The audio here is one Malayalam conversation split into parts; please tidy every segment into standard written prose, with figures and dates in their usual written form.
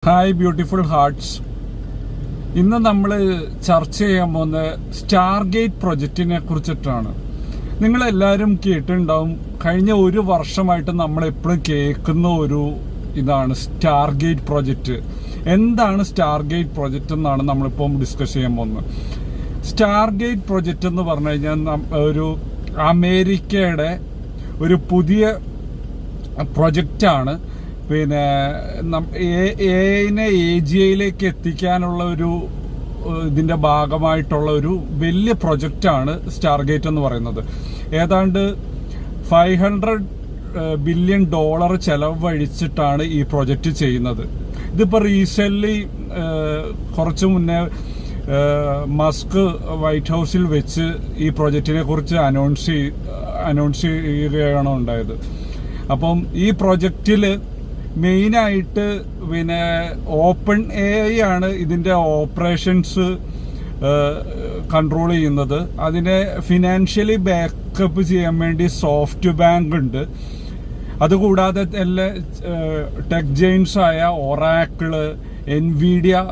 Hi beautiful hearts. ഇന്ന് നമ്മൾ ചർച്ച ചെയ്യാൻ പോകുന്ന സ്റ്റാർഗേറ്റ് പ്രൊജക്റ്റിനെ കുറിച്ചിട്ടാണ്. നിങ്ങളെല്ലാവരും കേട്ടിട്ടുണ്ടാവും, കഴിഞ്ഞ ഒരു വർഷമായിട്ട് നമ്മളെപ്പോഴും കേൾക്കുന്ന ഒരു ഇതാണ് സ്റ്റാർഗേറ്റ് പ്രൊജക്റ്റ്. എന്താണ് സ്റ്റാർഗേറ്റ് പ്രൊജക്റ്റ് എന്നാണ് നമ്മളിപ്പം ഡിസ്കസ് ചെയ്യാൻ പോകുന്നത്. സ്റ്റാർഗേറ്റ് പ്രൊജക്റ്റ് എന്ന് പറഞ്ഞു കഴിഞ്ഞാൽ ഒരു അമേരിക്കയുടെ ഒരു പുതിയ പ്രൊജക്റ്റാണ്. പിന്നെ എഐനെ AGIയിലേക്ക് എത്തിക്കാനുള്ള ഒരു ഇതിന്റെ ഭാഗമായിട്ടുള്ള ഒരു വലിയ പ്രൊജക്റ്റാണ് സ്റ്റാർഗേറ്റ് എന്ന് പറയുന്നത്. ഏതാണ്ട് $500 ബില്യൺ ചെലവഴിച്ചിട്ടാണ് ഈ പ്രൊജക്റ്റ് ചെയ്യുന്നത്. ഇതിപ്പോൾ റീസെന്റ് കുറച്ചു മുന്നേ മസ്ക് വൈറ്റ് ഹൗസിൽ വെച്ച് ഈ പ്രൊജക്റ്റിനെ കുറിച്ച് അനൗൺസ് ചെയ്യുകയാണ് ഉണ്ടായത്. അപ്പം ഈ പ്രൊജക്റ്റിൽ മെയിനായിട്ട് പിന്നെ ഓപ്പൺ AI ആണ് ഇതിൻ്റെ ഓപ്പറേഷൻസ് കൺട്രോൾ ചെയ്യുന്നത്. അതിനെ ഫിനാൻഷ്യലി ബാക്കപ്പ് ചെയ്യാൻ വേണ്ടി സോഫ്റ്റ് ബാങ്ക് ഉണ്ട്. അതുകൂടാതെ എല്ലാ ടെക് ജെയിൻസ് ആയ ഒറാക്കിള്, NVIDIA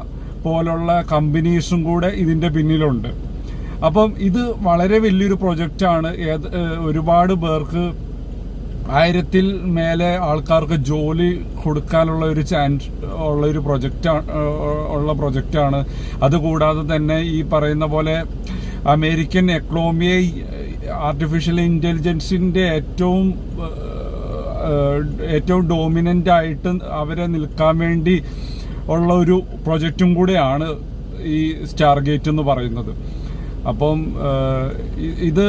പോലുള്ള കമ്പനീസും കൂടെ ഇതിൻ്റെ പിന്നിലുണ്ട്. അപ്പം ഇത് വളരെ വലിയൊരു പ്രൊജക്റ്റാണ്. ഒരുപാട് പേർക്ക് 1000-ൽ മേലെ ആൾക്കാർക്ക് ജോലി കൊടുക്കാനുള്ള ഒരു ചാൻസ് ഉള്ള ഒരു പ്രൊജക്റ്റാണ്. അതുകൂടാതെ തന്നെ ഈ പറയുന്ന പോലെ അമേരിക്കൻ എക്കണോമിയെ ആർട്ടിഫിഷ്യൽ ഇന്റലിജൻസിന്റെ ഏറ്റവും ഡോമിനന്റ് ആയിട്ട് അവരെ നിൽക്കാൻ വേണ്ടി ഉള്ള ഒരു പ്രൊജക്റ്റും കൂടെയാണ് ഈ സ്റ്റാർഗേറ്റ് എന്ന് പറയുന്നത്. അപ്പം ഇത്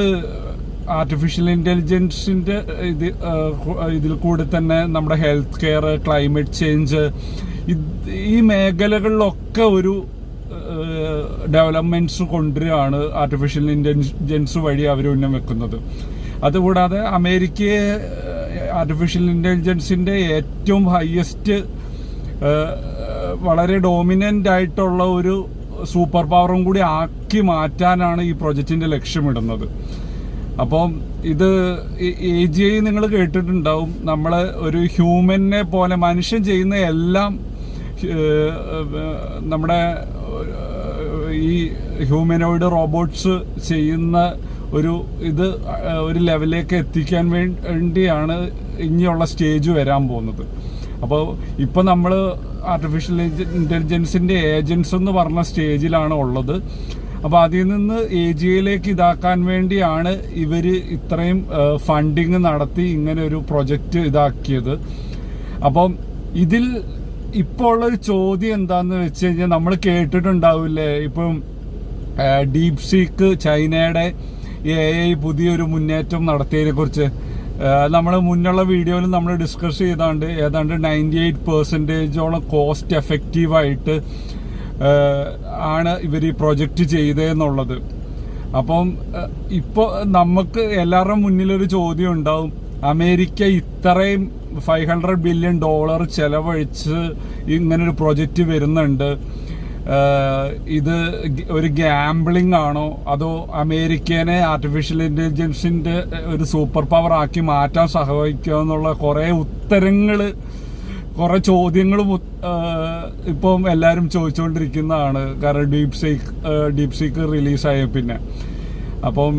ആർട്ടിഫിഷ്യൽ ഇന്റലിജൻസിന്റെ ഇതിൽ കൂടി തന്നെ നമ്മുടെ ഹെൽത്ത് കെയർ, ക്ലൈമറ്റ് ചേഞ്ച്, ഈ മേഖലകളിലൊക്കെ ഒരു ഡെവലപ്മെന്റ്സ് കൊണ്ടുവരികയാണ് ആർട്ടിഫിഷ്യൽ ഇന്റലിജൻസ് വഴി അവർ ഉന്നം വെക്കുന്നത്. അതുകൂടാതെ അമേരിക്കയെ ആർട്ടിഫിഷ്യൽ ഇന്റലിജൻസിന്റെ ഏറ്റവും ഹയസ്റ്റ് വളരെ ഡോമിനന്റ് ആയിട്ടുള്ള ഒരു സൂപ്പർ പവറും കൂടി ആക്കി മാറ്റാനാണ് ഈ പ്രൊജക്റ്റിന്റെ ലക്ഷ്യമിടുന്നത്. അപ്പം ഇത് AGI നിങ്ങൾ കേട്ടിട്ടുണ്ടാവും. നമ്മൾ ഒരു ഹ്യൂമനെ പോലെ മനുഷ്യൻ ചെയ്യുന്ന എല്ലാം നമ്മുടെ ഈ ഹ്യൂമനോയിഡ് റോബോട്ട്സ് ചെയ്യുന്ന ഒരു ലെവലിലേക്ക് എത്തിക്കാൻ വേണ്ടിയാണ് ഇനിയുള്ള സ്റ്റേജ് വരാൻ പോകുന്നത്. അപ്പോൾ ഇപ്പോൾ നമ്മൾ ആർട്ടിഫിഷ്യൽ ഇന്റലിജൻസിന്റെ ഏജൻസ് എന്ന് പറഞ്ഞ സ്റ്റേജിലാണ് ഉള്ളത്. അപ്പോൾ അതിൽ നിന്ന് AGIയിലേക്ക് ഇതാക്കാൻ വേണ്ടിയാണ് ഇവർ ഇത്രയും ഫണ്ടിങ് നടത്തി ഇങ്ങനെ ഒരു പ്രൊജക്റ്റ് ഇതാക്കിയത്. അപ്പം ഇതിൽ ഇപ്പോൾ ഉള്ളൊരു ചോദ്യം എന്താന്ന് വെച്ച് കഴിഞ്ഞാൽ, നമ്മൾ കേട്ടിട്ടുണ്ടാവില്ലേ ഇപ്പം ഡീപ് സീക്ക് ചൈനയുടെ AI പുതിയൊരു മുന്നേറ്റം നടത്തിയതിനെ കുറിച്ച്. നമ്മൾ മുന്നുള്ള വീഡിയോയിൽ നമ്മൾ ഡിസ്കസ് ചെയ്താണ്ട് ഏതാണ്ട് 98% കോസ്റ്റ് എഫക്റ്റീവായിട്ട് ആണ് ഇവർ ഈ പ്രൊജക്റ്റ് ചെയ്തതെന്നുള്ളത്. അപ്പം ഇപ്പോൾ നമുക്ക് എല്ലാവരുടെ മുന്നിലൊരു ചോദ്യം ഉണ്ടാവും, അമേരിക്ക ഇത്രയും $500 ബില്യൺ ചെലവഴിച്ച് ഇങ്ങനൊരു പ്രൊജക്റ്റ് വരുന്നുണ്ട്, ഇത് ഒരു ഗാംബ്ലിംഗ് ആണോ അതോ അമേരിക്കനെ ആർട്ടിഫിഷ്യൽ ഇന്റലിജൻസിന്റെ ഒരു സൂപ്പർ പവർ ആക്കി മാറ്റാൻ സഹായിക്കുക എന്നുള്ള കുറെ ചോദ്യങ്ങളും ഇപ്പം എല്ലാവരും ചോദിച്ചുകൊണ്ടിരിക്കുന്നതാണ്. കാരണം ഡീപ് സീക്ക് റിലീസായ പിന്നെ. അപ്പം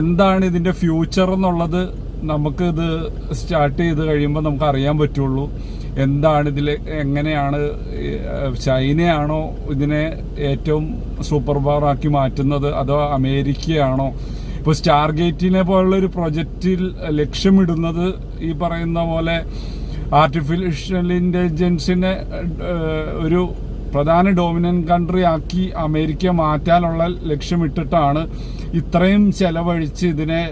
എന്താണ് ഇതിന്റെ ഫ്യൂച്ചർ എന്നുള്ളത് നമുക്കിത് സ്റ്റാർട്ട് ചെയ്ത് കഴിയുമ്പോൾ നമുക്ക് അറിയാൻ പറ്റുള്ളൂ. എന്താണ് ഇതിൽ, എങ്ങനെയാണ് ചൈനയാണോ ഇതിനെ ഏറ്റവും സൂപ്പർ പവർ ആക്കി മാറ്റുന്നത് അതോ അമേരിക്കയാണോ? ഇപ്പോൾ സ്റ്റാർഗേറ്റിനെ പോലുള്ള ഒരു പ്രൊജക്റ്റിൽ ലക്ഷ്യമിടുന്നത് ഈ പറയുന്ന പോലെ ആർട്ടിഫിഷ്യൽ ഇന്റലിജൻസിനെ ഒരു പ്രധാന ഡോമിനന്റ് കൺട്രി ആക്കി അമേരിക്ക മാറ്റാനുള്ള ലക്ഷ്യമിട്ടിട്ടാണ് ഇത്രയും ചെലവഴിച്ച് ഇതിനെ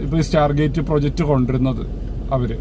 ഇപ്പോൾ സ്റ്റാർഗേറ്റ് പ്രൊജക്റ്റ് കൊണ്ടുവരുന്നത് അവര്.